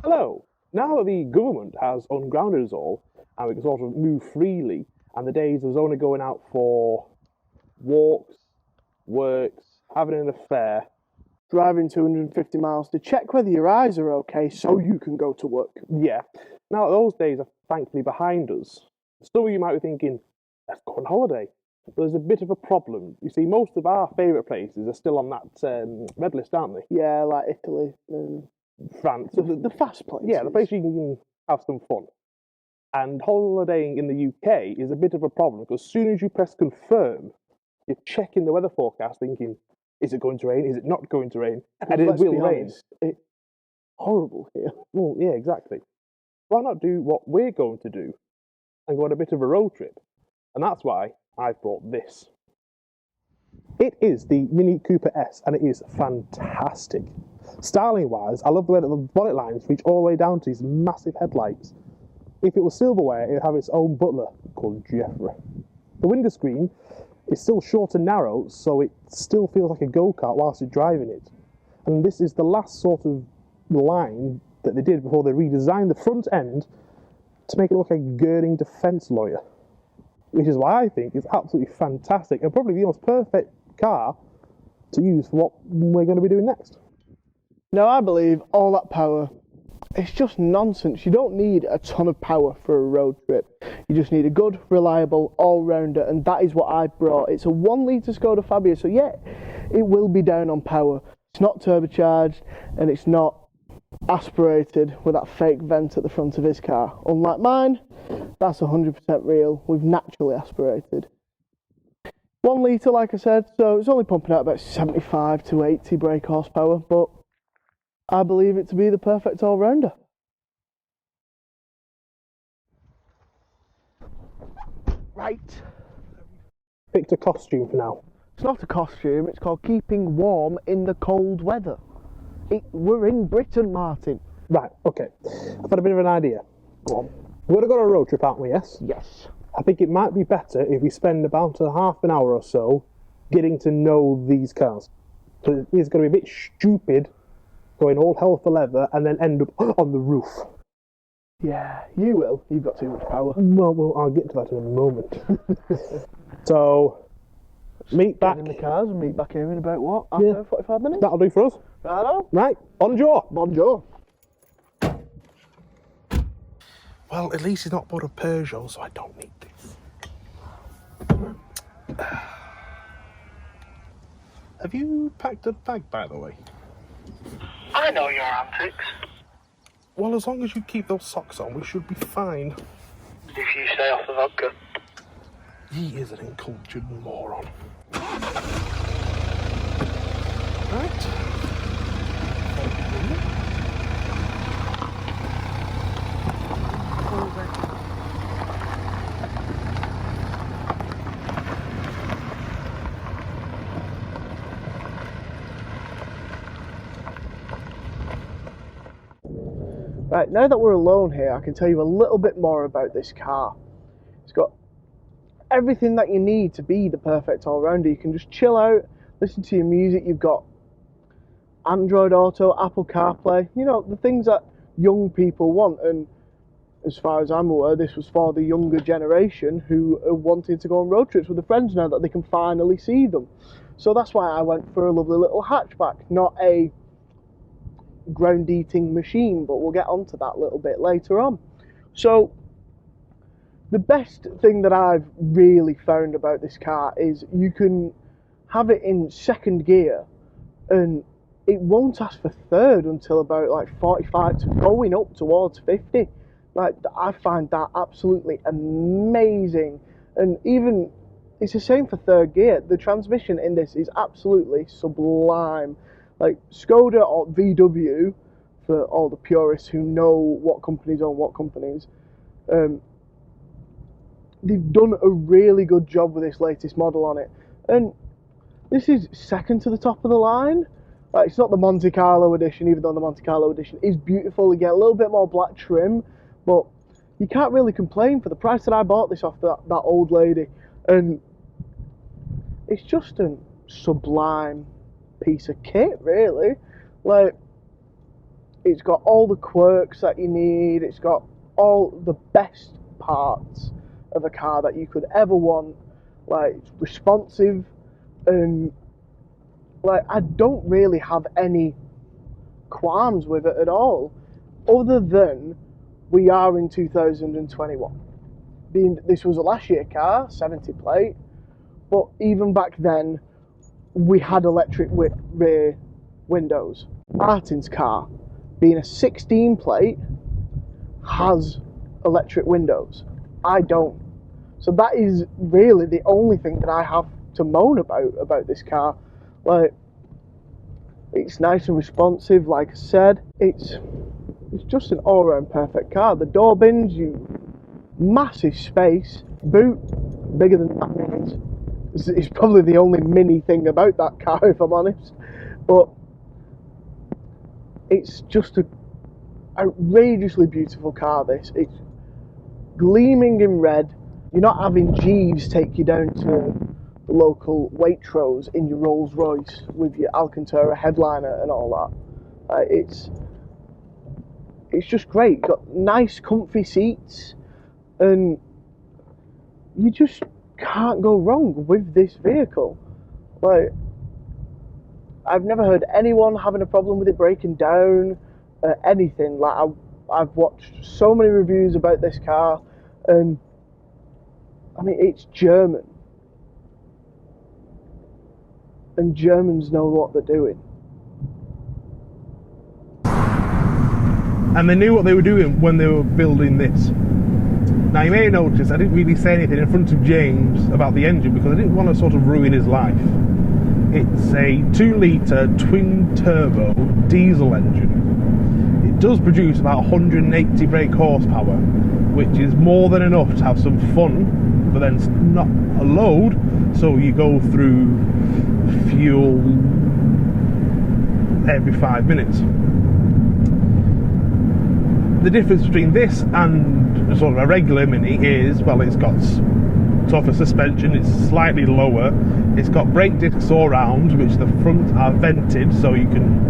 Hello. Now that the government has ungrounded us all and we can sort of move freely, and the days of us only going out for walks, works, having an affair, Driving 250 miles to check whether your eyes are okay so you can go to work. yeah, now that those days are thankfully behind us, some of you might be thinking, let's go on holiday. But there's a bit of a problem. You see, most of our favourite places are still on that red list, aren't they? Yeah, like Italy and France. the fast places. Yeah, the place you can have some fun. And holidaying in the UK is a bit of a problem because as soon as you press confirm, you're checking the weather forecast thinking, is it going to rain? Is it not going to rain? And it Let's will be rain. honest, it's horrible here. Well, yeah, exactly. Why not do what we're going to do and go on a bit of a road trip? And that's why I've brought this. It is the Mini Cooper S, and it is fantastic. Styling-wise, I love the way that the bonnet lines reach all the way down to these massive headlights. If it was silverware, it would have its own butler called Jeffrey. The window screen is still short and narrow, so it still feels like a go-kart whilst you're driving it. And this is the last sort of line that they did before they redesigned the front end to make it look like a gurning defence lawyer. Which is why I think it's absolutely fantastic and probably the most perfect car to use for what we're going to be doing next. Now, I believe all that power, it's just nonsense. You don't need a ton of power for a road trip. You just need a good, reliable, all-rounder, and that is what I brought. It's a 1 litre Skoda Fabia, so yeah, it will be down on power. It's not turbocharged, and it's not aspirated with that fake vent at the front of his car. Unlike mine, that's 100% real. We've naturally aspirated. 1 litre, like I said, so it's only pumping out about 75 to 80 brake horsepower, but I believe it to be the perfect all-rounder. Right. Picked a costume for now. It's not a costume, it's called keeping warm in the cold weather. We're in Britain, Martin. Right, okay. I've had a bit of an idea. Go on. We're going to go on a road trip, aren't we, yes? Yes. I think it might be better if we spend about a half an hour or so getting to know these cars. So it's going to be a bit stupid going all hell for leather and then end up on the roof. Yeah, you will. You've got too much power. Well, I'll get to that in a moment. So, meet back. Get in the cars and meet back here in about what? Yeah. After 45 minutes? That'll do for us. Righto. Right, on jaw. Bonjour. Well, at least he's not bought a Peugeot, so I don't need this. Have you packed a bag, by the way? I know your antics. Well, as long as you keep those socks on, we should be fine. If you stay off the vodka. He is an uncultured moron. Right. Right, now that we're alone here, I can tell you a little bit more about this car. It's got everything that you need to be the perfect all-rounder. You can just chill out, listen to your music. You've got Android Auto, Apple CarPlay, you know, the things that young people want. And as far as I'm aware, this was for the younger generation who are wanting to go on road trips with their friends now that they can finally see them. So that's why I went for a lovely little hatchback, not a ground eating machine, but we'll get onto that a little bit later on. So the best thing that I've really found about this car is you can have it in second gear and it won't ask for third until about like 45 to going up towards 50. Like, I find that absolutely amazing. And even it's the same for third gear. The transmission in this is absolutely sublime. Like Skoda or VW, for all the purists who know what companies own what companies, they've done a really good job with this latest model on it. And this is second to the top of the line. Like, it's not the Monte Carlo edition, even though the Monte Carlo edition is beautiful. You get a little bit more black trim, but you can't really complain for the price that I bought this off that old lady. And it's just a sublime piece of kit, really. Like, It's got all the quirks that you need. It's got all the best parts of a car that you could ever want. Like, it's responsive, and like, I don't really have any qualms with it at all, other than we are in 2021. This was a last year car, 70 plate, but even back then we had electric rear windows. Martin's car, being a 16 plate, has electric windows. I don't. So that is really the only thing that I have to moan about this car. Like, it's nice and responsive, like I said. It's just an all-round perfect car. The door bins, massive space. Boot, bigger than that Mini's. It's probably the only Mini thing about that car, if I'm honest. But it's just a outrageously beautiful car, this. It's gleaming in red. You're not having Jeeves take you down to the local Waitrose in your Rolls Royce with your Alcantara headliner and all that. It's just great. Got nice comfy seats, and you just can't go wrong with this vehicle. Like, I've never heard anyone having a problem with it breaking down, anything. Like, I've watched so many reviews about this car, and I mean, it's German, and Germans know what they're doing. And they knew what they were doing when they were building this. Now, you may notice I didn't really say anything in front of James about the engine because I didn't want to sort of ruin his life. It's a 2-litre twin-turbo diesel engine. It does produce about 180 brake horsepower, which is more than enough to have some fun, but then it's not a load, so you go through fuel every 5 minutes. The difference between this and sort of a regular Mini is, well, it's got tougher suspension, it's slightly lower, it's got brake discs all round, which the front are vented so you can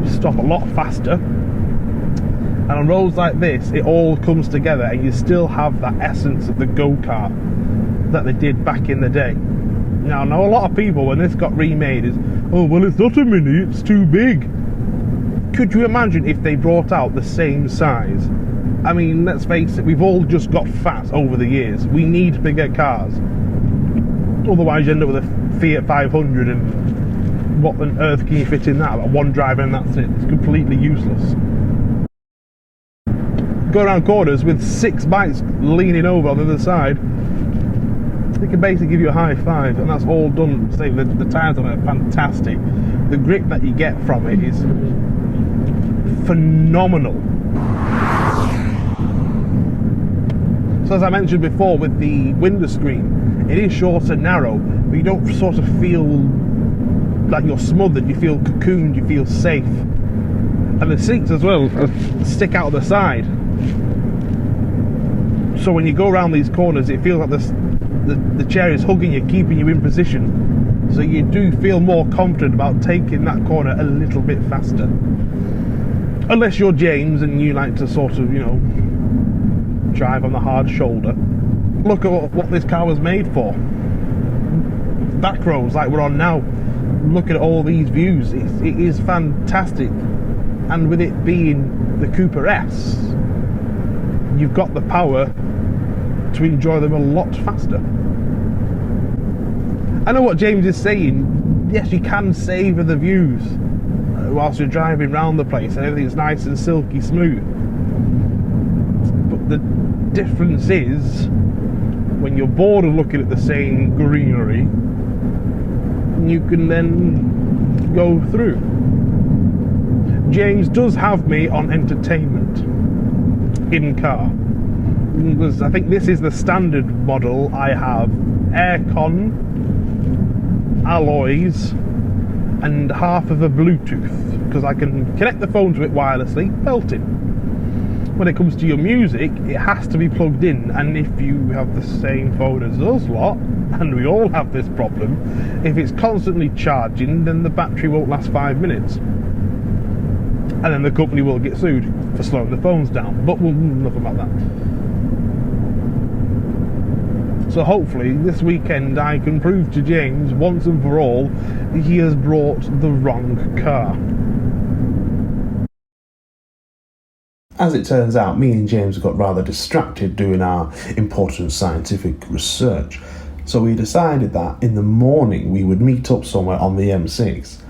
stop a lot faster. And on roads like this, it all comes together and you still have that essence of the go-kart that they did back in the day. Now, I know a lot of people, when this got remade, is, oh, well, it's not a Mini, it's too big. Could you imagine if they brought out the same size? I mean, let's face it, we've all just got fat over the years. We need bigger cars. Otherwise you end up with a Fiat 500, and what on earth can you fit in that? About one driver and that's it. It's completely useless. Go around corners with 6 bikes leaning over on the other side. They can basically give you a high five, and that's all done. Say the tyres on it are fantastic. The grip that you get from it is phenomenal. So as I mentioned before, with the window screen, it is short and narrow, but you don't sort of feel like you're smothered. You feel cocooned, you feel safe. And the seats as well stick out the side, so when you go around these corners, it feels like the chair is hugging you, keeping you in position, so you do feel more confident about taking that corner a little bit faster. Unless you're James and you like to sort of, you know, drive on the hard shoulder. Look at what this car was made for. Back roads like we're on now. Look at all these views. It is fantastic. And with it being the Cooper S, you've got the power to enjoy them a lot faster. I know what James is saying. Yes, you can savour the views whilst you're driving around the place and everything's nice and silky smooth. But the difference is, when you're bored of looking at the same greenery, you can then go through. James does have me on entertainment in car, because I think this is the standard model. I have aircon, alloys, and half of a Bluetooth, because I can connect the phone to it wirelessly, built-in. When it comes to your music, it has to be plugged in, and if you have the same phone as us lot, and we all have this problem, if it's constantly charging, then the battery won't last 5 minutes. and then the company will get sued for slowing the phones down. But we'll enough about that. So hopefully this weekend I can prove to James once and for all he has brought the wrong car. As it turns out, me and James got rather distracted doing our important scientific research, so we decided that in the morning we would meet up somewhere on the M6.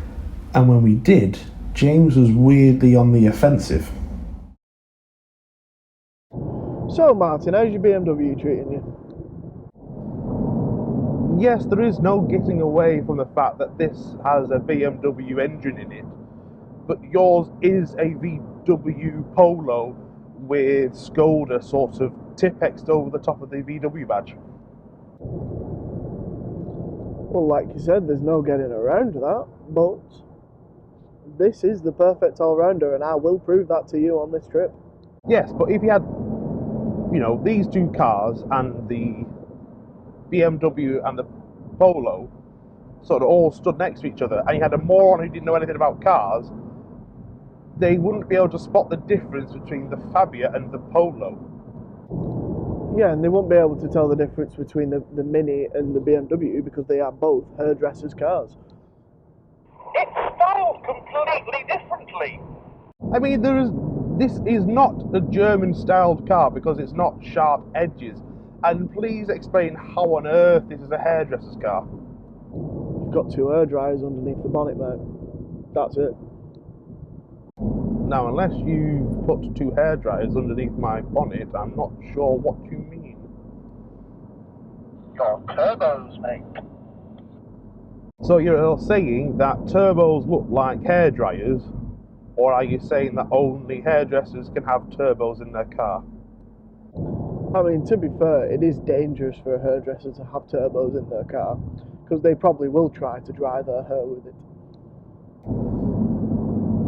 And when we did, James was weirdly on the offensive. So, Martin, how's your BMW treating you? Yes, there is no getting away from the fact that this has a BMW engine in it, but yours is a VW Polo with Skoda sort of Tipexed over the top of the VW badge. Well, like you said, there's no getting around that, but this is the perfect all-rounder, and I will prove that to you on this trip. Yes, but if you had, you know, these two cars and the BMW and the Polo sort of all stood next to each other, and you had a moron who didn't know anything about cars, they wouldn't be able to spot the difference between the Fabia and the Polo. Yeah, and they won't be able to tell the difference between the Mini and the BMW because they are both hairdressers' cars. It's styled completely differently. I mean, this is not a German-styled car because it's not sharp edges. And please explain how on earth this is a hairdresser's car. You've got two hair dryers underneath the bonnet, mate. That's it. Now, unless you've put two hairdryers underneath my bonnet, I'm not sure what you mean. Your turbos, mate. So you're saying that turbos look like hairdryers, or are you saying that only hairdressers can have turbos in their car? I mean, to be fair, it is dangerous for a hairdresser to have turbos in their car, because they probably will try to dry their hair with it.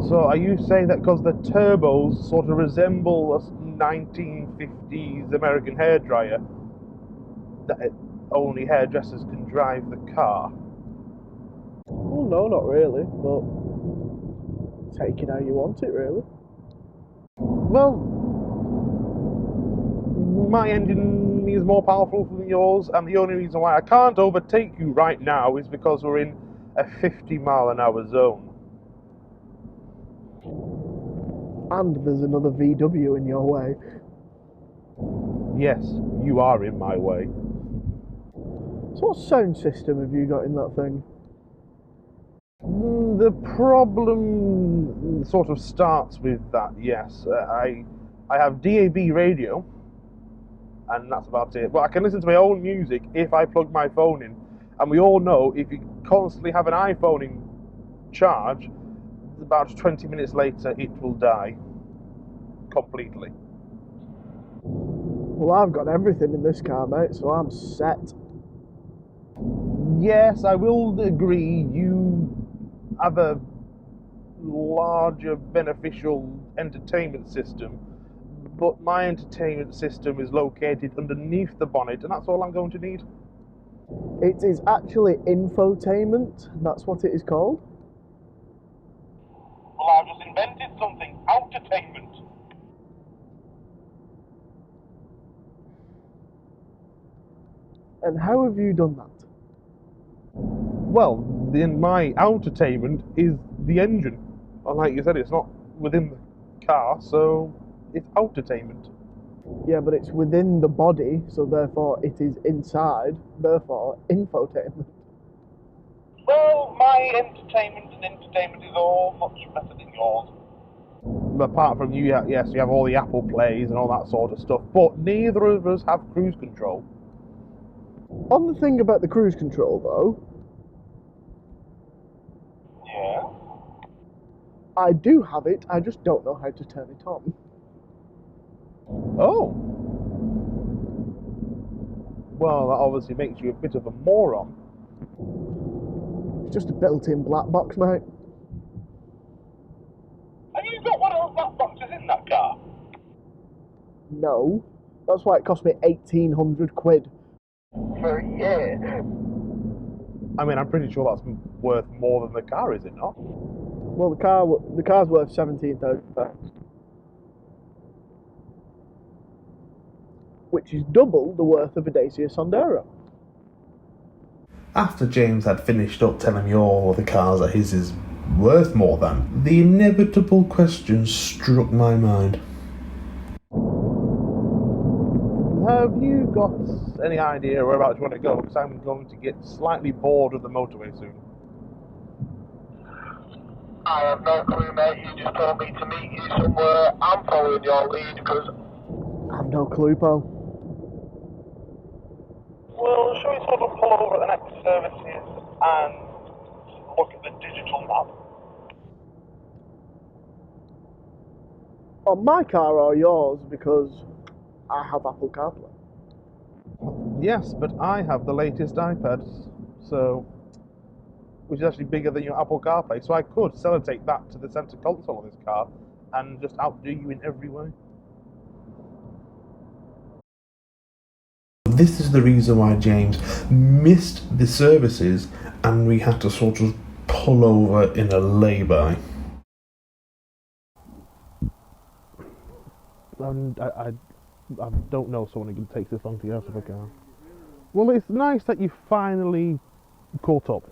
So are you saying that because the turbos sort of resemble a 1950s American hairdryer, that only hairdressers can drive the car? Well, no, not really, but take it how you want it, really. Well, my engine is more powerful than yours, and the only reason why I can't overtake you right now is because we're in a 50-mile-an-hour zone. And there's another VW in your way. Yes, you are in my way. So what sound system have you got in that thing? The problem sort of starts with that, yes. I have DAB radio, and that's about it. But I can listen to my own music if I plug my phone in. And we all know if you constantly have an iPhone in charge, about 20 minutes later it will die completely. Well, I've got everything in this car, mate, so I'm set. Yes, I will agree, you have a larger beneficial entertainment system, but my entertainment system is located underneath the bonnet, and that's all I'm going to need. It is actually infotainment, that's what it is called. Well, I've just invented something. Outertainment. And how have you done that? Well, then my outertainment is the engine. And like you said, it's not within the car, so it's outertainment. Yeah, but it's within the body, so therefore it is inside, therefore infotainment. Well, my entertainment and entertainment is all much better than yours. Apart from you, yes, you have all the Apple Plays and all that sort of stuff, but neither of us have cruise control. On the thing about the cruise control, though, Yeah? I do have it, I just don't know how to turn it on. Oh. Well, that obviously makes you a bit of a moron. It's just a built-in black box, mate. Have you got one of those black boxes in that car? No. That's why it cost me 1,800 quid. For a year. I mean, I'm pretty sure that's worth more than the car, is it not? Well, the car's worth £17,000, which is double the worth of a Dacia Sandero. After James had finished up telling me all the cars that his is worth more than, the inevitable question struck my mind. Have you got any idea whereabouts you want to go? Because I'm going to get slightly bored of the motorway soon. I have no clue, mate. You just told me to meet you somewhere. I'm following your lead because... I've no clue, pal. Well, shall we sort of pull over at the next services and look at the digital map? On my car or yours, because I have Apple CarPlay. Yes, but I have the latest iPad, so... which is actually bigger than your Apple CarPlay, so I could sellotape that to the centre console of this car and just outdo you in every way. This is the reason why James missed the services and we had to sort of pull over in a lay-by. And I don't know someone who can take this long to get out of a car. Well, it's nice that you finally caught up.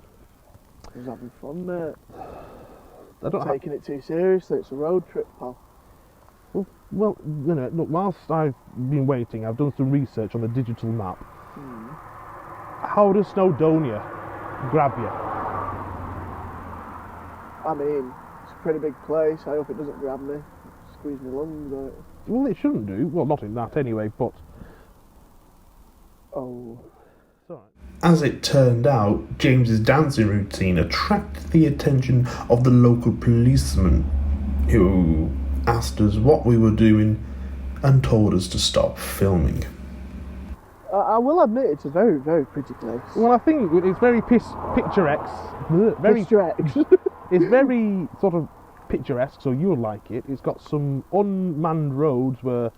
I was having fun, mate. I don't Taking it too seriously. It's a road trip, pal. Well, you know, look, whilst I've been waiting, I've done some research on the digital map. How does Snowdonia grab you? I mean, it's a pretty big place. I hope it doesn't grab me. Squeeze my lungs out. Well, it shouldn't do. Well, not in that anyway, but... Oh. It's alright. As it turned out, James's dancing routine attracted the attention of the local policeman, who asked us what we were doing and told us to stop filming. I will admit it's a very, very pretty place. Well, I think it's very picturesque. Very Picturesque. It's very sort of picturesque, so you'll like it. It's got some unmanned roads where...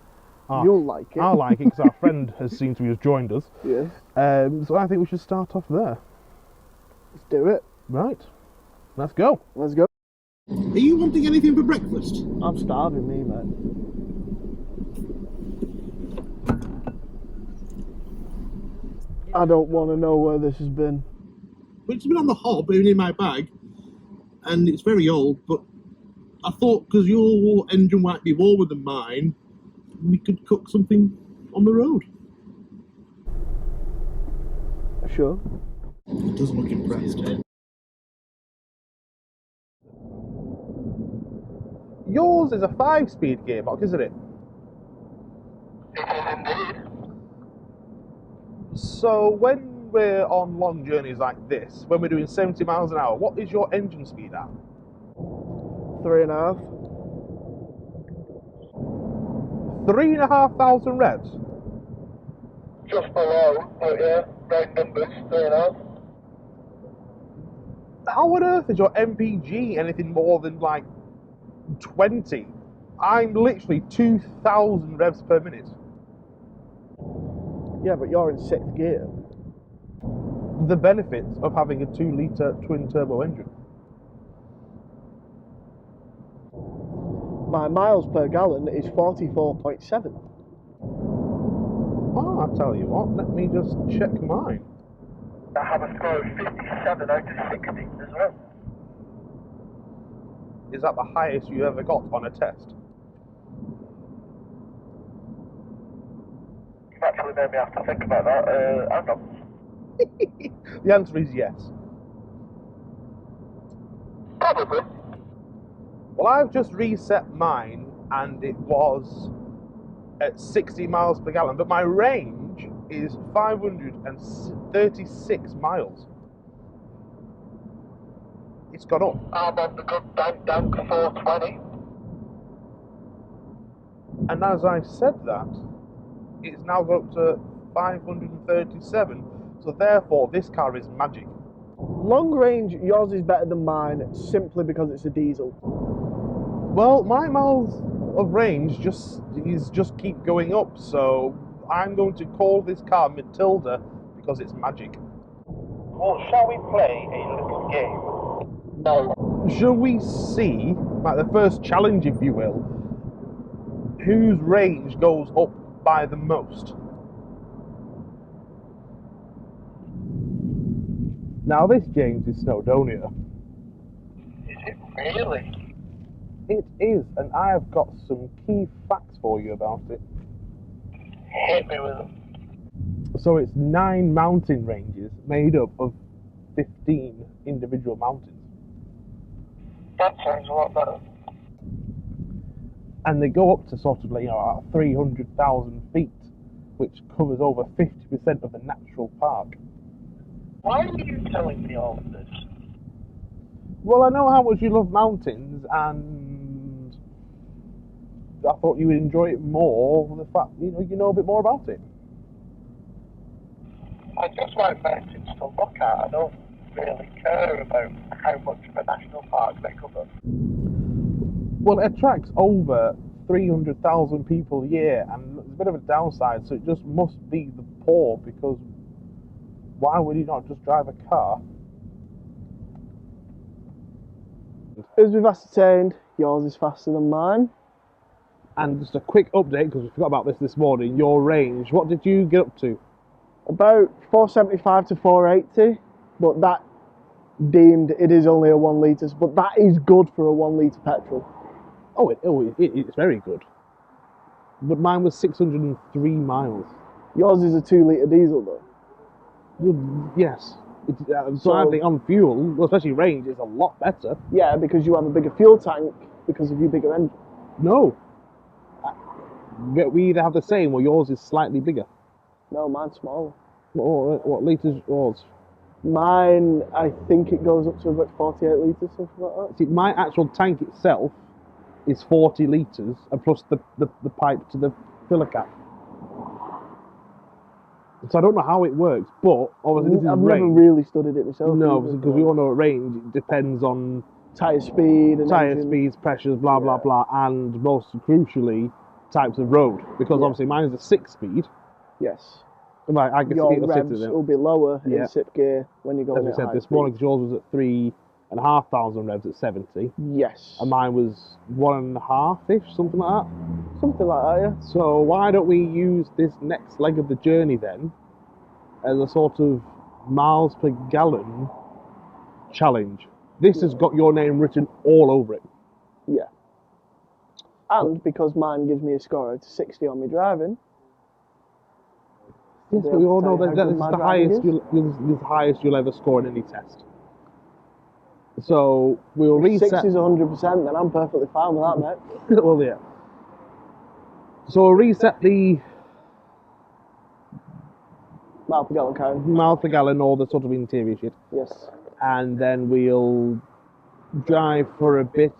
You'll like it. I'll like it because our friend seems to have joined us. Yes. So I think we should start off there. Let's do it. Right. Let's go. Let's go. Are you wanting anything for breakfast? I'm starving, me, mate. I don't want to know where this has been. Well, it's been on the hob in my bag, and it's very old, but I thought because your engine might be warmer than mine, we could cook something on the road. Sure. It doesn't look impressed. Yours is a 5-speed gearbox, isn't it? It is indeed. So when we're on long journeys like this, when we're doing 70 miles an hour, what is your engine speed at? 3.5. 3,500 revs? Just below, but yeah, round numbers, 3.5. How on earth is your MPG anything more than like 20? I'm literally 2,000 revs per minute. Yeah, but you're in 6th gear. The benefits of having a 2-litre twin-turbo engine. My miles per gallon is 44.7. Oh, I'll tell you what, let me just check mine. I have a score of 57 out of 60 as well. Is that the highest you ever got on a test? You've actually made me have to think about that. Hang on. The answer is yes. Probably. Well, I've just reset mine and it was at 60 miles per gallon, but my range is 536 miles. It's gone up. I'm on the good bank down to 420. And as I said that, it's now got up to 537. So therefore, this car is magic. Long range, yours is better than mine simply because it's a diesel. Well, my miles of range just keep going up, so I'm going to call this car Matilda because it's magic. Well, shall we play a little game? No. Shall we see, like the first challenge, if you will, whose range goes up by the most? Now this, James, is Snowdonia. Is it really? It is, and I have got some key facts for you about it. Hit me with them. So it's 9 mountain ranges made up of 15 individual mountains. That sounds a lot better. And they go up to sort of like, 300,000 feet, which covers over 50% of the natural park. Why are you telling me all of this? Well, I know how much you love mountains, and I thought you would enjoy it more for the fact you know a bit more about it. I just like mountains to look at. I don't really care about how much of a national park they cover. Well, it attracts over 300,000 people a year, and there's a bit of a downside, so it just must be the poor, because why would you not just drive a car? As we've ascertained, yours is faster than mine. And just a quick update, because we forgot about this morning, your range, what did you get up to? About 475 to 480, but that deemed it is only a 1 litre, but that is good for a 1 litre petrol. It's very good. But mine was 603 miles. Yours is a 2 litre diesel though. Well, yes. So I think on fuel, especially range, is a lot better. Yeah, because you have a bigger fuel tank because of your bigger engine. No. We either have the same or yours is slightly bigger. No, mine's smaller. What litres yours? Mine, I think it goes up to about 48 litres, something like that. See, my actual tank itself is 40 litres, and plus the pipe to the filler cap. So I don't know how it works, but obviously this is I've range. never really studied it myself. No, because we all know range it depends on tyre speed and tyre engine. speeds, pressures, blah blah blah, and most crucially, types of road. Because obviously mine is a 6-speed. Yes. Right, I guess Your it'll sit revs in it. will be lower Yeah. in SIP gear when you go As we at said high this speed. morning, 'cause yours was at 3,500 revs at 70, Yes. and mine was 1.5-ish, something like that. Something like that, yeah. So why don't we use this next leg of the journey then as a sort of miles per gallon challenge? This has got your name written all over it. Yeah. And because mine gives me a score out of 60 on me driving. Yes, I'll but we all tell know you that how that good is my the driving highest the highest you'll ever score in any test. So we'll reset. 6 is 100%, then I'm perfectly fine with that, mate. Well, yeah. So we'll reset the Mile per gallon count. miles per gallon, all the sort of interior shit, Yes. and then we'll drive for a bit.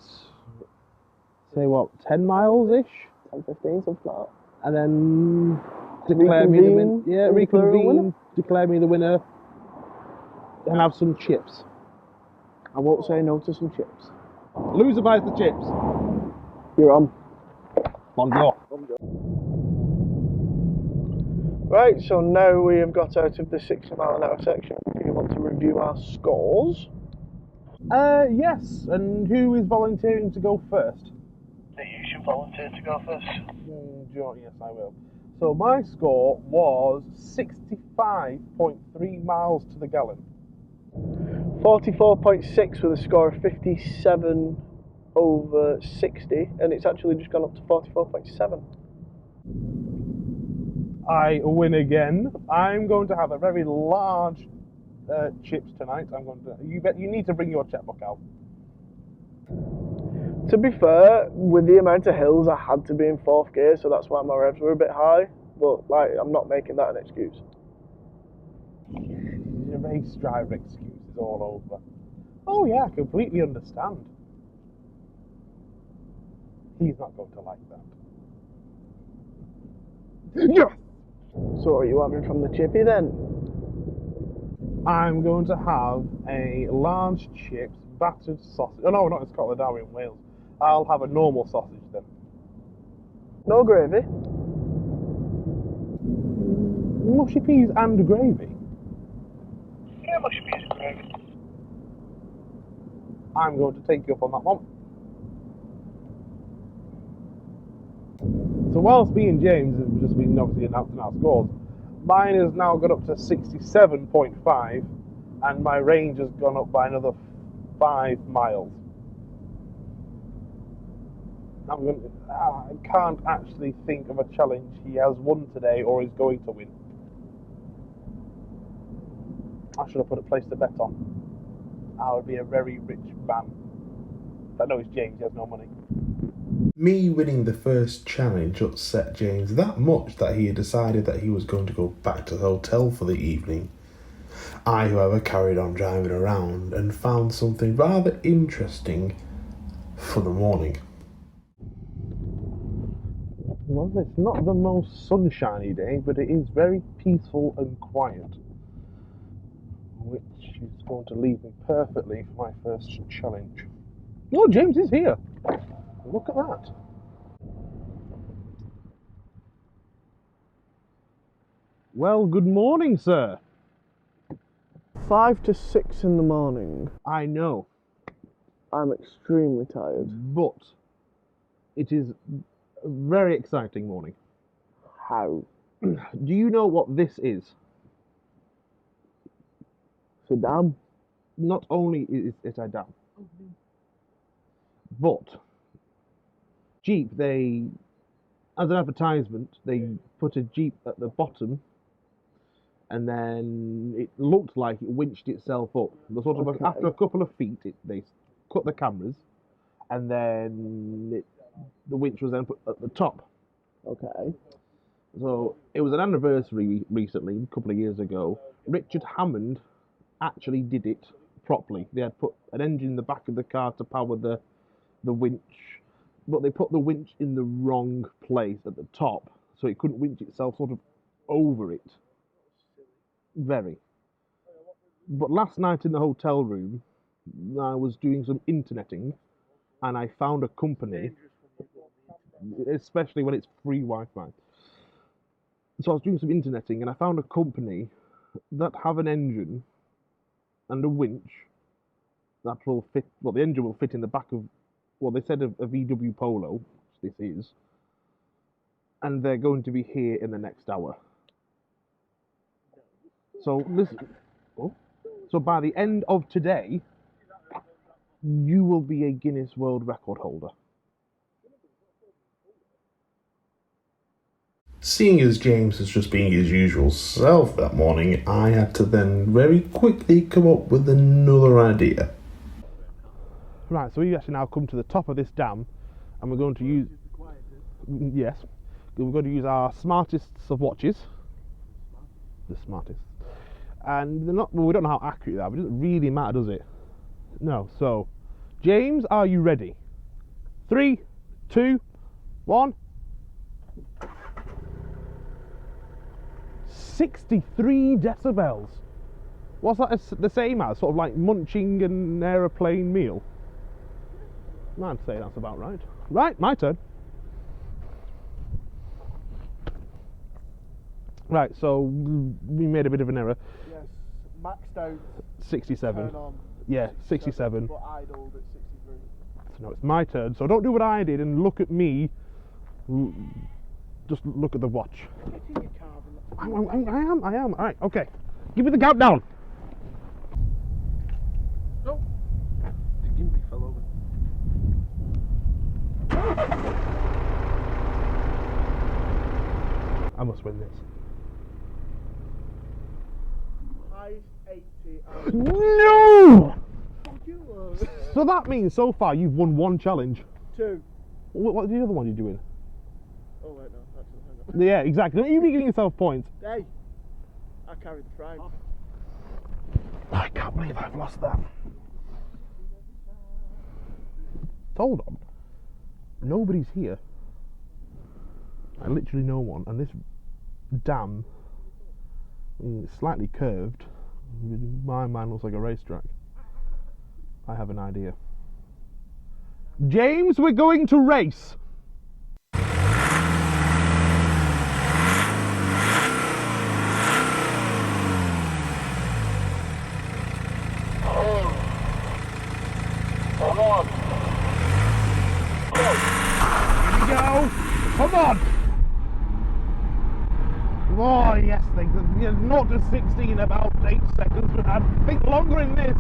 Say what, 10 miles ish, 10, 15, something like that. and then declare me the winner. Reconvene, Yeah, and declare a winner. reconvene, declare me the winner, and have some chips. I won't say no to some chips. Loser buys the chips. You're on. Bonjour. Right, so now we have got out of the 60 mile an hour section. Do you want to review our scores? Yes, and who is volunteering to go first? That you should volunteer to go first. Yes, I will. So my score was 65.3 miles to the gallon. 44.6 with a score of 57 over 60, and it's actually just gone up to 44.7. I win again. I'm going to have a very large chips tonight. I'm going to. You need to bring your checkbook out. To be fair, with the amount of hills, I had to be in 4th gear, so that's why my revs were a bit high. But like, I'm not making that an excuse. Your race driver excuses all over. Oh yeah, I completely understand. He's not going to like that. Yes! So what are you having from the chippy then? I'm going to have a large chips, battered sausage. Oh no, not in Scotland, now we're in Wales. I'll have a normal sausage then. No gravy? Mushy peas and gravy. Yeah, much piece of gravy. I'm going to take you up on that one. So whilst me and James have just been obviously announcing our scores, mine has now got up to 67.5 and my range has gone up by another 5 miles. I can't actually think of a challenge he has won today or is going to win. I should have put a place to bet on. I would be a very rich man. I know it's James, he has no money. Me winning the first challenge upset James that much that he had decided that he was going to go back to the hotel for the evening. I, however, carried on driving around and found something rather interesting for the morning. Well, it's not the most sunshiny day, but it is very peaceful and quiet, which is going to leave me perfectly for my first challenge. Oh, James is here. Look at that. Well, good morning, sir. 5 to 6 in the morning. I know, I'm extremely tired. but it is a very exciting morning. How? Do you know what this is? Saddam? Not only is it a dam, but Jeep, they, as an advertisement, they put a Jeep at the bottom and then it looked like it winched itself up. The sort of Okay. after a couple of feet, they cut the cameras and then the winch was then put at the top. Okay. So it was an anniversary recently, a couple of years ago. Richard Hammond actually did it properly. They had put an engine in the back of the car to power the winch, but they put the winch in the wrong place at the top, so it couldn't winch itself sort of over it. Very. But last night in the hotel room, I was doing some interneting, and I found a company, especially when it's free Wi-Fi. So I was doing some interneting, and I found a company that have an engine and a winch that will fit. Well, the engine will fit in the back of, well, they said a VW Polo, which this is, and they're going to be here in the next hour. So listen. Oh, so by the end of today, you will be a Guinness World Record holder. Seeing as James was just being his usual self that morning, I had to then very quickly come up with another idea. Right, so we actually now come to the top of this dam, and we're going to use, yes, we're going to use our smartest of watches, the smartest, and they're not, well, we don't know how accurate they are, but it doesn't really matter, does it? No. So, James, are you ready? 3, 2, 1. 63 decibels. What's that the same as? Sort of like munching an aeroplane meal? I'd say that's about right. Right, my turn. Right, so we made a bit of an error. Yes, maxed out. 67. Turn on. Yeah, 67. But idled at 63. So now it's my turn. So don't do what I did and look at me. Just look at the watch. I am. All right, okay. Give me the countdown. No. The gimbal fell over. I must win this. Highest 80. No! Fuck you, So that means so far you've won 1 challenge. 2. What's the other one you're doing? Oh, wait, no. Actually, Yeah, exactly. Don't you be giving yourself points. hey, I carried the frame. I can't believe I've lost that. Hold on. Nobody's here. Literally no one. And this dam is slightly curved. My mind looks like a racetrack. I have an idea. James, we're going to race. Oh, yes, things. 0 to 60 in about 8 seconds, but I think longer in this.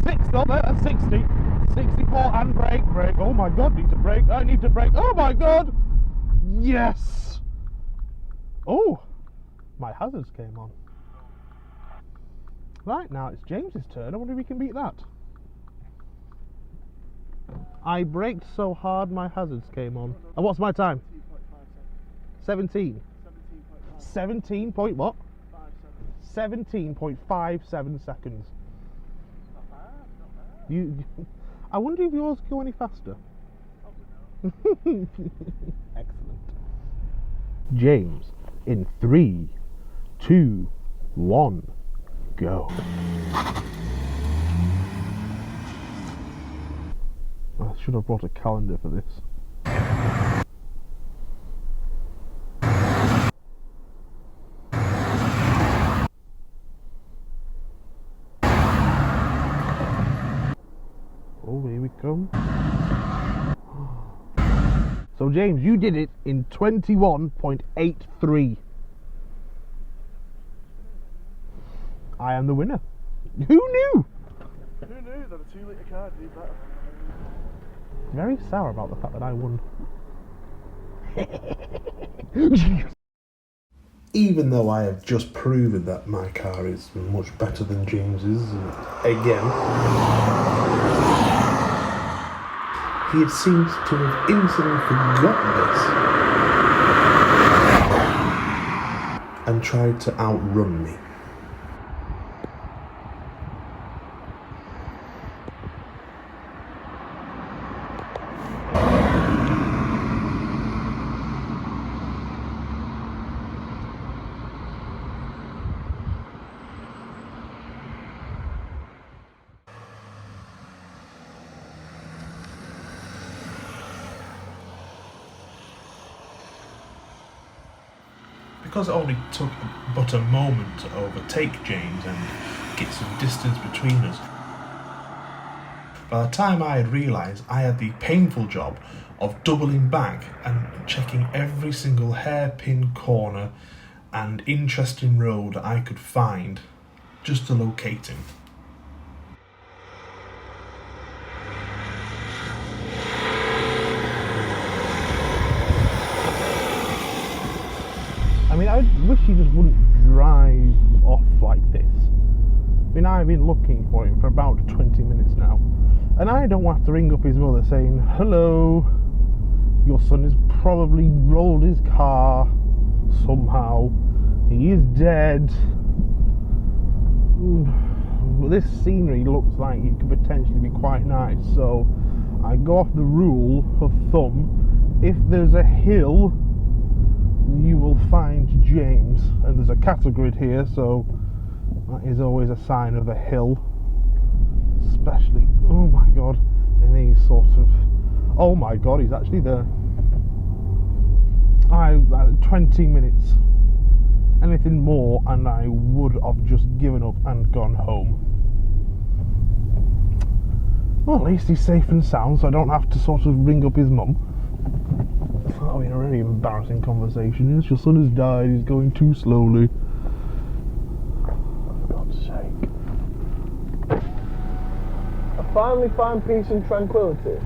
6 though, there, 60. 64 and brake. Oh my god, need to brake. I need to brake. Oh my god! Yes! Oh! My hazards came on. Right, now it's James's turn. I wonder if we can beat that. I braked so hard my hazards came on. And what's my time? 17. 17 point what? 17.57 seconds. I wonder if yours go any faster. Excellent. James, in 3, 2, 1, go. I should have brought a calendar for this. Oh, here we come. So James, you did it in 21.83. I am the winner. Who knew? Who knew that a 2-litre car would do better? Very sour about the fact that I won. Even though I have just proven that my car is much better than James's, again, he seems to have instantly forgotten this and tried to outrun me. Because it only took but a moment to overtake James and get some distance between us, by the time I had realised, I had the painful job of doubling back and checking every single hairpin corner and interesting road I could find just to locate him. I mean, I wish he just wouldn't drive off like this. I mean, I've been looking for him for about 20 minutes now, and I don't want to ring up his mother saying, "Hello, your son has probably rolled his car somehow. He is dead." But this scenery looks like it could potentially be quite nice, so I go off the rule of thumb: if there's a hill, you will find James, and there's a cattle grid here, so that is always a sign of a hill, especially, oh my god, in these sort of, oh my god, he's actually there. 20 minutes, anything more and I would have just given up and gone home. Well, at least he's safe and sound, so I don't have to sort of ring up his mum. That'll be a really embarrassing conversation. Yes, your son has died, he's going too slowly. For God's sake. I finally find peace and tranquility.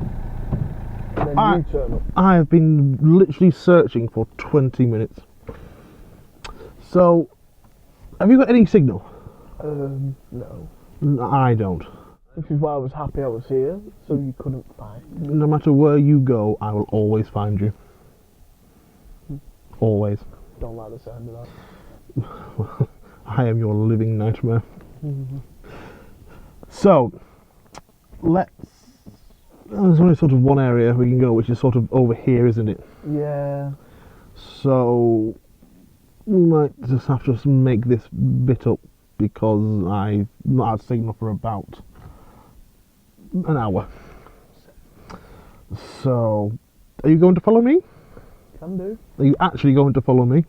And then you turn up. I have been literally searching for 20 minutes. So, have you got any signal? No. I don't. Which is why I was happy I was here, so you couldn't find me. No matter where you go, I will always find you. Always. Don't like the sound of that. I am your living nightmare. So, there's only sort of one area we can go, which is sort of over here, isn't it? Yeah. So, we might just have to make this bit up because I've not had signal for about an hour. So, are you going to follow me? Can do. Are you actually going to follow me?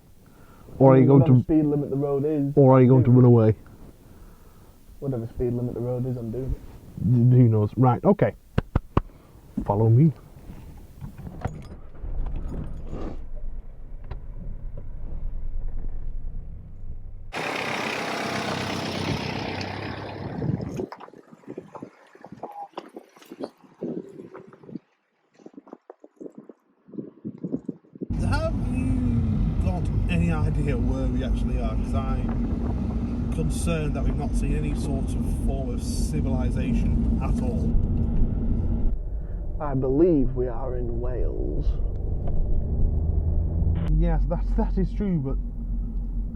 Or are you going Whatever to speed limit the road is. Or are you going to run away? Whatever speed limit the road is, I'm doing it. Who knows? Right, okay. Follow me. any idea where we actually are? Because I'm concerned that we've not seen any sort of form of civilization at all. I believe we are in Wales. Yes, that is true, but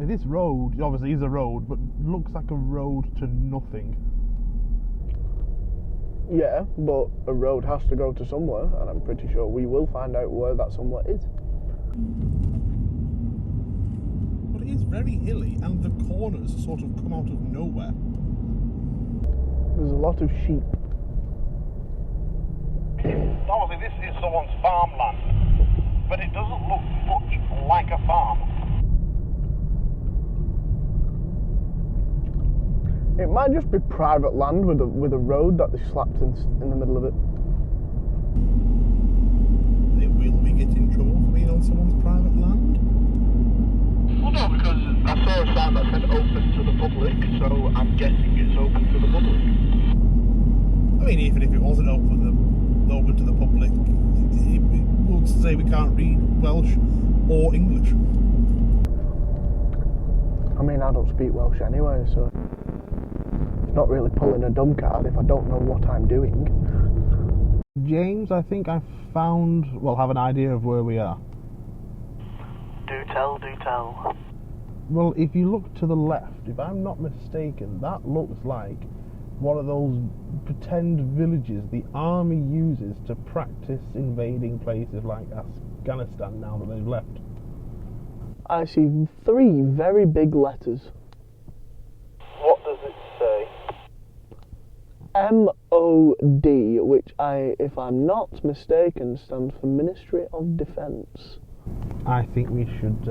this road obviously is a road, but looks like a road to nothing. Yeah, but a road has to go to somewhere, and I'm pretty sure we will find out where that somewhere is. But it is very hilly, and the corners sort of come out of nowhere. There's a lot of sheep. Obviously, this is someone's farmland, but it doesn't look much like a farm. It might just be private land with a road that they slapped in the middle of it. Will we get in trouble for being on someone's private land? Well, no, because I saw a sign that said open to the public, so I'm guessing it's open to the public. I mean, even if it wasn't open to the public, it would say we can't read Welsh or English. I mean, I don't speak Welsh anyway, so it's not really pulling a dumb card if I don't know what I'm doing. James, I think I've have an idea of where we are. Do tell. Well, if you look to the left, if I'm not mistaken, that looks like one of those pretend villages the army uses to practice invading places like Afghanistan now that they've left. I see 3 very big letters. What does it say? MOD, which if I'm not mistaken, stands for Ministry of Defence. I think we should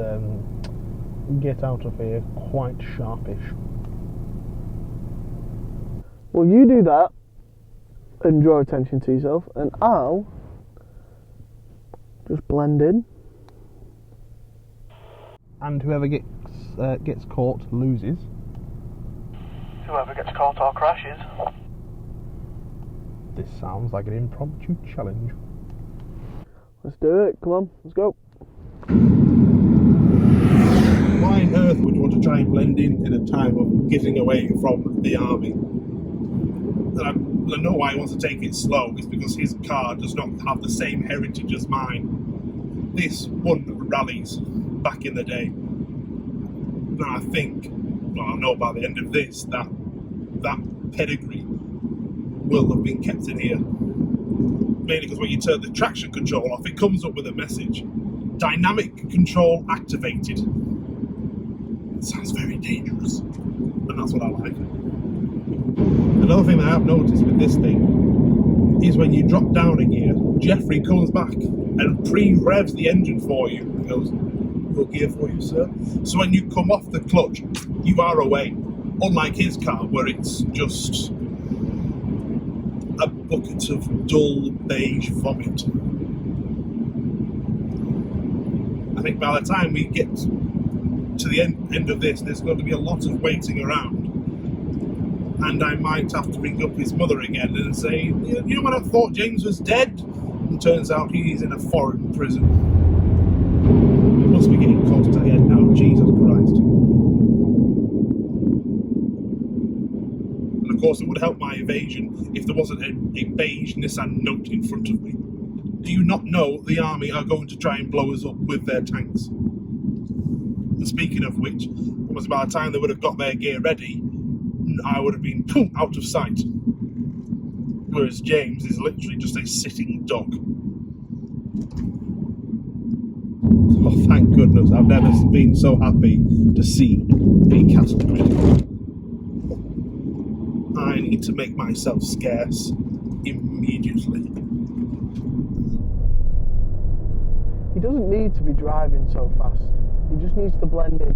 get out of here quite sharpish. Well, you do that and draw attention to yourself, and I'll just blend in. And whoever gets caught loses. Whoever gets caught or crashes. This sounds like an impromptu challenge. Let's do it. Come on, let's go. Why on earth would you want to try and blend in a time of getting away from the army? And I know why he wants to take it slow. It's because his car does not have the same heritage as mine. This won rallies back in the day. And I think, I know by the end of this, that pedigree will have been kept in here. Mainly because when you turn the traction control off, it comes up with a message. Dynamic control activated. It sounds very dangerous. And that's what I like. Another thing that I have noticed with this thing is when you drop down a gear, Jeffrey comes back and pre-revs the engine for you and goes, "Your gear for you, sir." So when you come off the clutch, you are away. Unlike his car, where it's just a bucket of dull beige vomit. I think by the time we get to the end of this, there's going to be a lot of waiting around. And I might have to ring up his mother again and say, "You know when I thought James was dead?" And turns out he's in a foreign prison. It must be getting close to the end now, Jesus Christ. And of course it would help my evasion if there wasn't a beige Nissan Note in front of me. Do you not know the army are going to try and blow us up with their tanks? And speaking of which, almost by the time they would have got their gear ready, I would have been out of sight. Whereas James is literally just a sitting dog. Oh, thank goodness, I've never been so happy to see a cattle grid. I need to make myself scarce immediately. He doesn't need to be driving so fast. He just needs to blend in.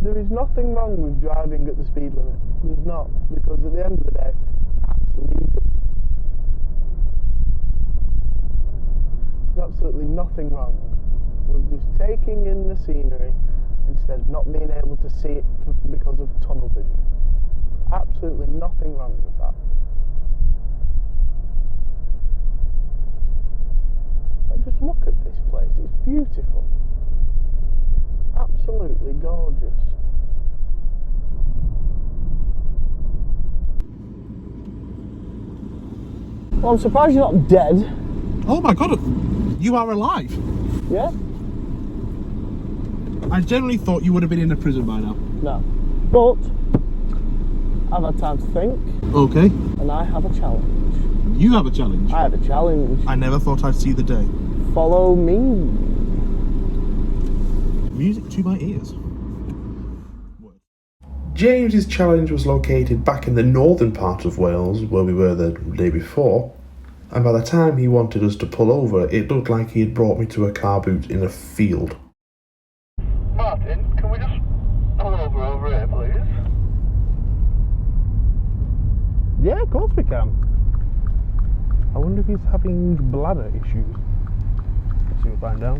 There is nothing wrong with driving at the speed limit. There's not, because at the end of the day, that's legal. There's absolutely nothing wrong with just taking in the scenery instead of not being able to see it because of tunnel vision. Absolutely nothing wrong with that. Like, just look at this place, it's beautiful. absolutely gorgeous. Well, I'm surprised you're not dead. Oh my god, you are alive. Yeah? I generally thought you would have been in a prison by now. No. But I've had time to think, Okay. and I have a challenge. You have a challenge. I have a challenge. I never thought I'd see the day. Follow me. Music to my ears. James's challenge was located back in the northern part of Wales, where we were the day before, and by the time he wanted us to pull over, it looked like he had brought me to a car boot in a field. Martin, can we just pull over here, please? Yeah, of course we can. I wonder if he's having bladder issues. Let's see what we find out.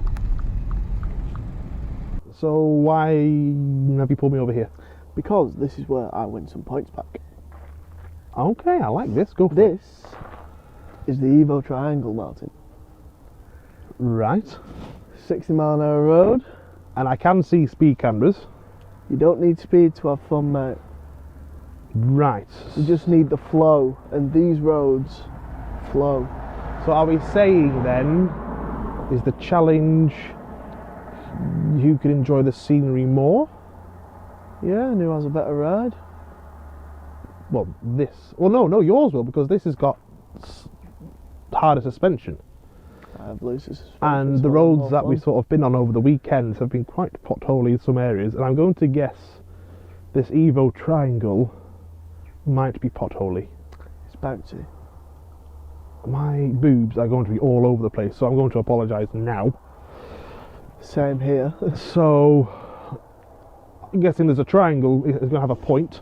So why have you pulled me over here? Because this is where I win some points back. Okay, I like this. Go for it. This is the Evo Triangle, Martin. Right. 60-mile-an-hour road. And I can see speed cameras. You don't need speed to have fun, mate. Right. You just need the flow, and these roads flow. So are we saying then, is the challenge who can enjoy the scenery more? Yeah, and who has a better ride? Well, this. Well, no, yours will, because this has got harder suspension. I have loose suspension. And so the I'm roads more that fun. we've sort of been on over the weekends have been quite potholy in some areas, and I'm going to guess this Evo Triangle might be potholy. It's bouncy. My boobs are going to be all over the place, so I'm going to apologise now. Same here. So, I'm guessing there's a triangle, it's going to have a point.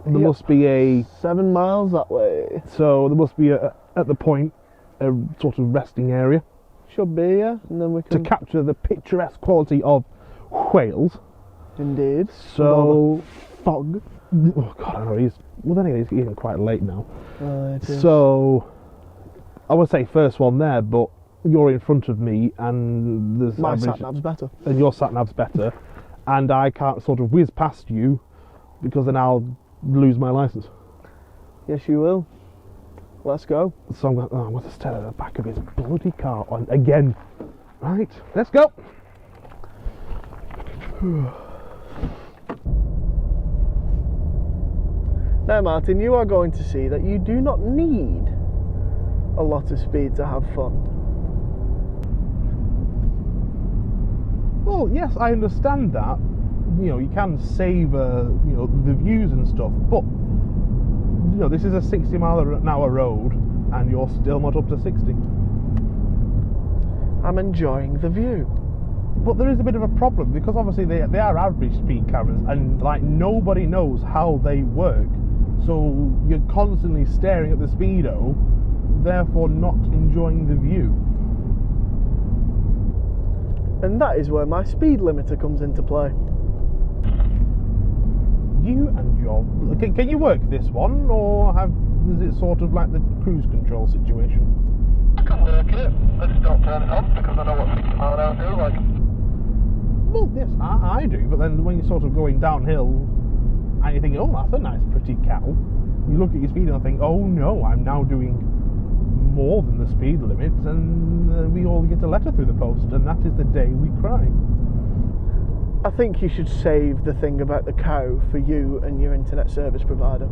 There Yep. must be a... 7 miles that way. So, there must be, at the point, a sort of resting area Should be, yeah. And then we to can... capture the picturesque quality of Wales. Indeed. So... Fog. Oh, God, I know, well, then again, it's getting quite late now. It is. So, I would say first one there, but you're in front of me, and there's My average, sat-nav's better. and your sat-nav's better, and I can't sort of whiz past you, because then I'll lose my licence. Yes, you will. Let's go. So I'm going to stare at the back of his bloody car on again. Right, let's go. Now, Martin, you are going to see that you do not need a lot of speed to have fun. Well, yes, I understand that. You know, you can savour, the views and stuff, but this is a 60-mile-an-hour road, and you're still not up to 60. I'm enjoying the view. But there is a bit of a problem, because obviously they are average speed cameras, and like nobody knows how they work. So you're constantly staring at the speedo, therefore not enjoying the view. And that is where my speed limiter comes into play. You and your... Can you work this one, or is it sort of like the cruise control situation? I can work it. I just don't turn it on because I know what 60 mile an hour feels like. Well, yes, I do, but then when you're sort of going downhill and you think, oh, that's a nice pretty cow, you look at your speed and think, oh no, I'm now doing more than the speed limit, and we all get a letter through the post, and that is the day we cry. I think you should save the thing about the cow for you and your internet service provider.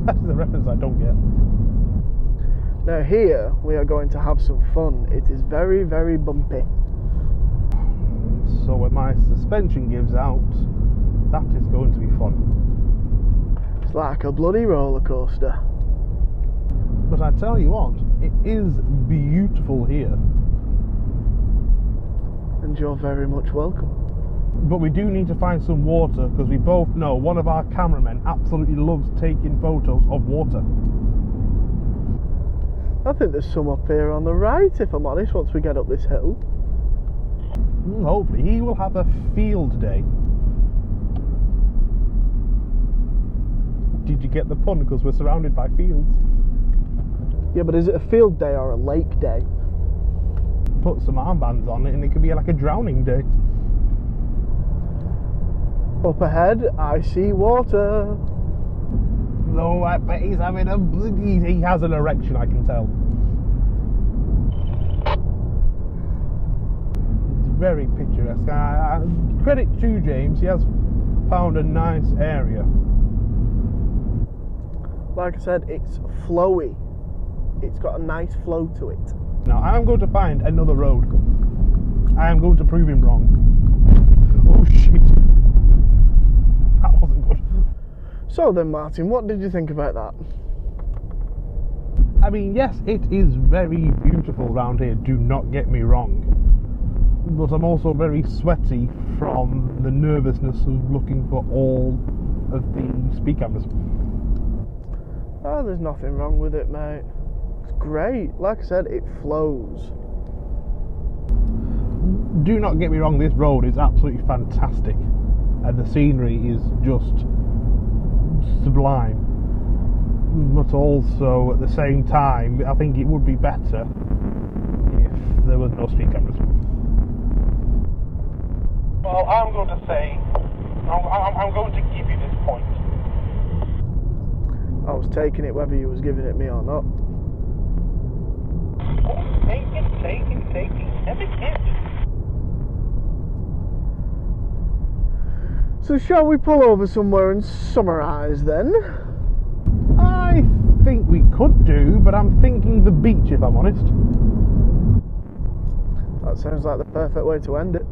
That is a reference I don't get. Now here we are going to have some fun. It is very, very bumpy. So when my suspension gives out, that is going to be fun. It's like a bloody roller coaster. But I tell you what, it is beautiful here. And you're very much welcome. But we do need to find some water, because we both know one of our cameramen absolutely loves taking photos of water. I think there's some up here on the right, if I'm honest, once we get up this hill. Hopefully he will have a field day. Did you get the pun? Because we're surrounded by fields. Yeah, but is it a field day or a lake day? put some armbands on it and it could be like a drowning day. Up ahead, I see water. No, I bet he's having he has an erection, I can tell. It's very picturesque. Credit to James, he has found a nice area. Like I said, it's flowy. It's got a nice flow to it. Now, I am going to find another road. I am going to prove him wrong. Oh shit. That wasn't good. So then, Martin, what did you think about that? I mean, yes, it is very beautiful around here, do not get me wrong. But I'm also very sweaty from the nervousness of looking for all of the speed cameras. Oh, there's nothing wrong with it, mate. It's great. Like I said, it flows. Do not get me wrong, this road is absolutely fantastic. And the scenery is just sublime. But also, at the same time, I think it would be better if there was no speed cameras. Well, I'm going to say, I'm going to give you this point. I was taking it whether you was giving it me or not. Take it. Every kid. So shall we pull over somewhere and summarise then? I think we could do, but I'm thinking the beach, if I'm honest. That sounds like the perfect way to end it.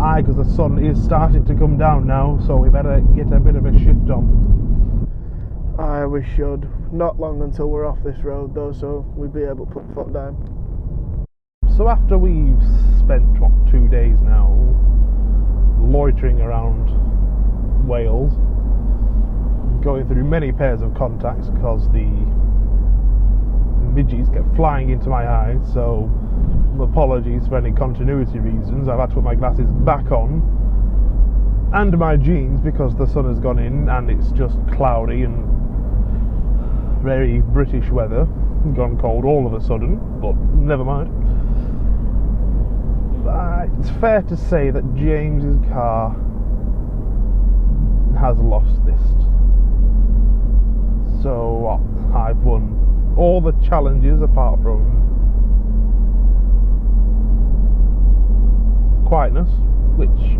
Aye, because the sun is starting to come down now, so we better get a bit of a shift on. Aye, we should. Not long until we're off this road though, so we'd be able to put foot down. So after we've spent, 2 days now, loitering around Wales, going through many pairs of contacts because the midges kept flying into my eyes, so apologies for any continuity reasons. I've had to put my glasses back on and my jeans because the sun has gone in and it's just cloudy and very British weather, gone cold all of a sudden, but never mind. It's fair to say that James's car has lost this. So I've won all the challenges apart from quietness, which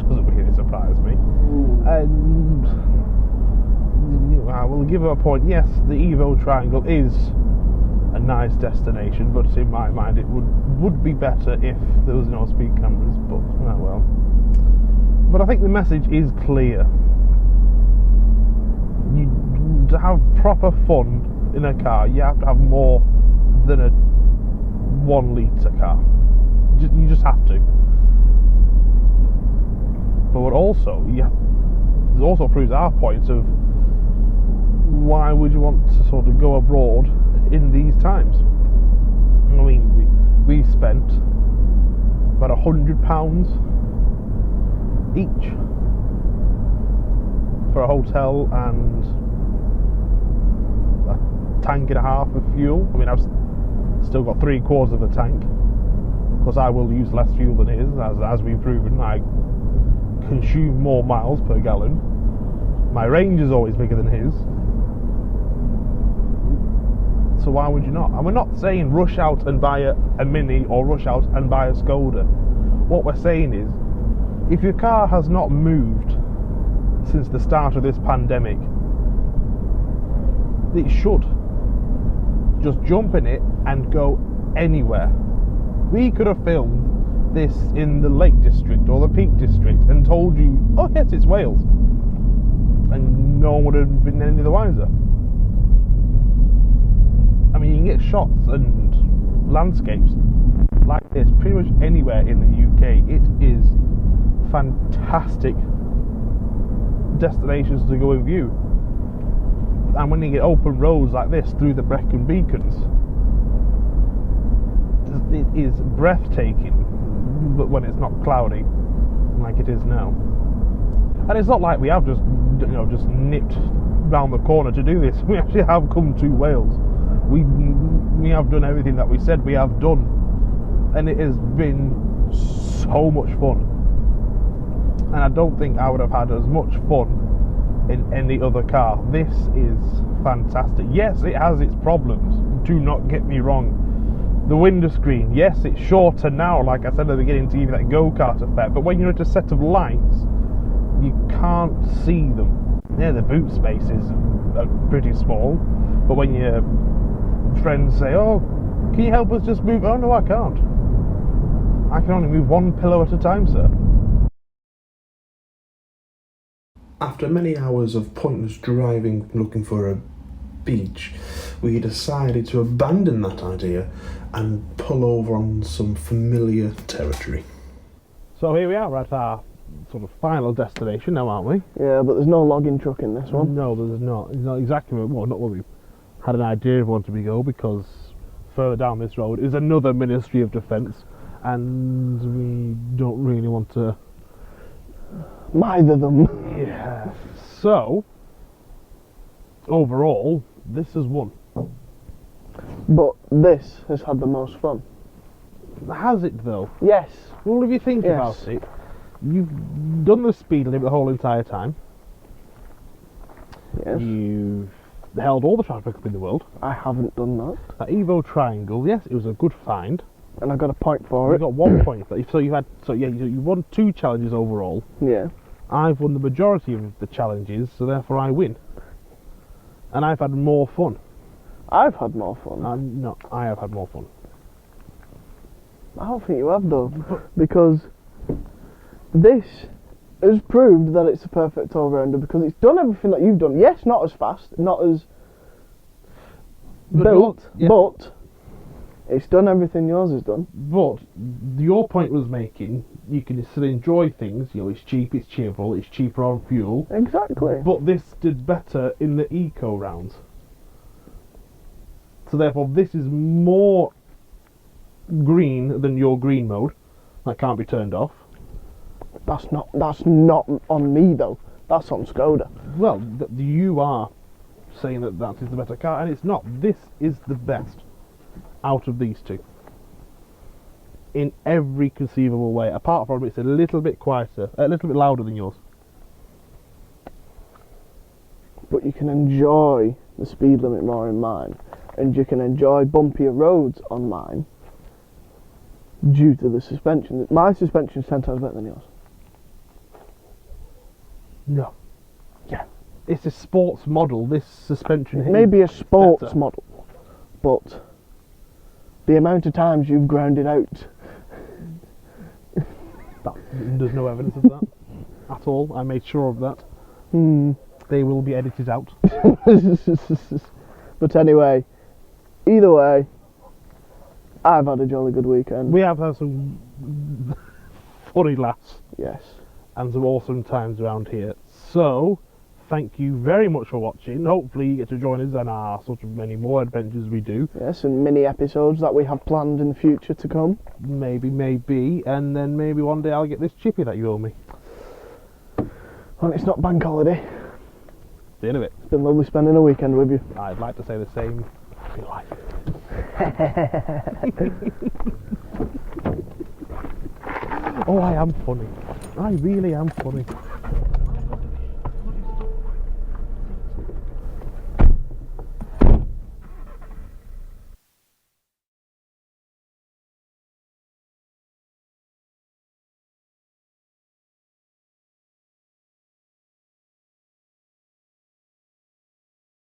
doesn't really surprise me. And I will give her a point. Yes, the Evo Triangle is a nice destination, but in my mind it would be better if there was no speed cameras, but oh well. But I think the message is clear. To have proper fun in a car, you have to have more than a 1 litre car. You just have to. But what also, it also proves our point of why would you want to sort of go abroad in these times? I mean, we spent about £100 each for a hotel and a tank and a half of fuel. I mean, I've still got 3/4 of a tank because I will use less fuel than his, as we've proven. I consume more miles per gallon. My range is always bigger than his. So why would you not? And we're not saying rush out and buy a Mini or rush out and buy a Skoda. What we're saying is, if your car has not moved since the start of this pandemic, it should. Just jump in it and go anywhere. We could have filmed this in the Lake District or the Peak District and told you, oh yes, it's Wales. And no one would have been any the wiser. I mean, you can get shots and landscapes like this pretty much anywhere in the UK. It is fantastic destinations to go and view. And when you get open roads like this through the Brecon Beacons, it is breathtaking, but when it's not cloudy like it is now. And it's not like we have just nipped round the corner to do this. We actually have come to Wales. We have done everything that we said we have done. and it has been so much fun. And I don't think I would have had as much fun in any other car. This is fantastic. Yes, it has its problems. Do not get me wrong. The window screen, yes, it's shorter now, like I said at the beginning, to give you that go-kart effect. But when you're at a set of lights, you can't see them. Yeah, the boot spaces are pretty small. But when your friends say, "Oh, can you help us just move?" Oh no, I can't. I can only move one pillow at a time, sir. After many hours of pointless driving looking for a beach, we decided to abandon that idea and pull over on some familiar territory. So here we are at our sort of final destination now, aren't we? Yeah, but there's no logging truck in this one. No, there's not. It's not exactly well, not what we had an idea of wanting to go, because further down this road is another Ministry of Defence, and we don't really want to. Neither of them. Yeah. So overall, this has won. But this has had the most fun. Has it though? Yes. Well, if you think Yes. about it, you've done the speed limit the whole entire time. Yes. You've held all the traffic up in the world. I haven't done that. That Evo Triangle, yes, it was a good find. And I got a point for You it. got 1 point. So you won 2 challenges overall. Yeah. I've won the majority of the challenges, so therefore I win. And I've had more fun. I've had more fun. No, I have had more fun. I don't think you have though, because this has proved that it's a perfect all-rounder, because it's done everything that you've done. Yes, not as fast, not as built, yeah. but it's done everything yours has done. But your point was making, you can still enjoy things. You know, it's cheap, it's cheerful, it's cheaper on fuel. Exactly. But this did better in the eco rounds. So therefore, this is more green than your green mode. That can't be turned off. That's not on me though. That's on Skoda. Well, you are saying that is the better car, and it's not. This is the best out of these two. In every conceivable way, apart from it's a little bit quieter, a little bit louder than yours. But you can enjoy the speed limit more in mine, and you can enjoy bumpier roads on mine due to the suspension. My suspension is 10 times better than yours. No. Yeah. It's a sports model, this suspension. It may be a sports better. model, but the amount of times you've ground it out. There's no evidence of that at all. I made sure of that. They will be edited out. But anyway, either way, I've had a jolly good weekend. We have had some funny laughs Yes. and some awesome times around here. So, thank you very much for watching. Hopefully you get to join us on our sort of many more adventures we do. Yes, and mini episodes that we have planned in the future to come. Maybe, and then maybe one day I'll get this chippy that you owe me. Well, it's not bank holiday. The end of it. It's been lovely spending a weekend with you. I'd like to say the same. Happy life. Oh, I am funny. I really am funny.